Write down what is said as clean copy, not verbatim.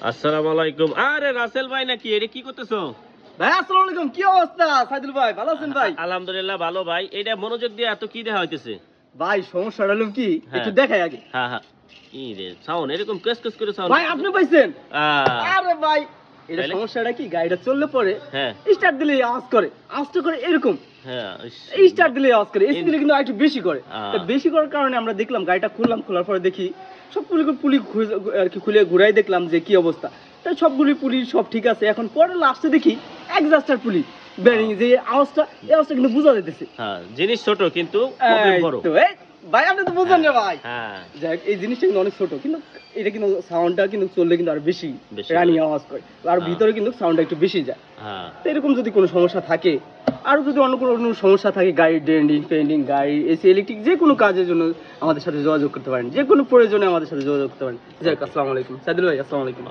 আসসালামু আলাইকুম। আরে রাসেল ভাই নাকি? এটা কি করতেছো? ভাই আসসালামু আলাইকুম, কি অবস্থা? সাইদুল ভাই ভালো আছেন ভাই? আলহামদুলিল্লাহ ভালো ভাই। এটা মনোযোগ দিয়ে এত কি দেখা হইতেছে? ভাই সমস্যা হলো কি, হ্যাঁ। একটু দেখাই আগে। হ্যাঁ হ্যাঁ। ই রে সাউন্ড এরকম কেস কেস করে সাউন্ড। ভাই আপনি পাইছেন? আহ, আরে ভাই এটা তাইলে? সমস্যাটা কি, গাড়িটা চললে পরে হ্যাঁ স্টার্ট দিলে আওয়াজ করে, আওয়াজটা করে এরকম। হ্যাঁ। এই স্টার্ট দিলে আওয়াজ করে, এসি দিলে কিন্তু একটু বেশি করে। আহ। তো বেশি করার কারণে আমরা দেখলাম গাড়িটা খুললাম, খোলার পরে দেখি সবগুলি পুলি আর কি খুলে ঘুরাই দেখলাম যে কি অবস্থা। তাই সবগুলি পুলি সব ঠিক আছে। এখন পরে লাস্টে দেখি এক্সজাস্টার পুলি বেরিং যে আওয়াজটা, এই আওয়াজটা কিন্তু বোঝা যাইতেছে। হ্যাঁ জিনিস ছোট কিন্তু প্রবলেম বড়। এই তো, এই ভাই আপনি তো বুঝছেন রে ভাই। হ্যাঁ যাই হোক, এই জিনিসটা কিন্তু অনেক ছোট, কিন্তু এটা কিন্তু সাউন্ডটা কিন্তু চললে কিন্তু আরো বেশি বেশি রানিং হয়। আওয়াজ করে, আর হ্যাঁ। ভিতরে কিন্তু সাউন্ডটা একটু বেশি যায়। হ্যাঁ তো এরকম যদি কোনো সমস্যা থাকে, আর যদি অন্য কোনো সমস্যা থাকে, গাড়ির ডেন্ডিং পেন্ডিং, গাড়ি এসি ইলেকট্রিক যে কোনো কাজের জন্য আমাদের সাথে যোগাযোগ করতে পারেন, যে কোনো প্রয়োজনে আমাদের সাথে যোগাযোগ করতে পারেন। যাই হোক, আসসালামু আলাইকুম সাইদুল ভাই, আসসালামু আলাইকুম।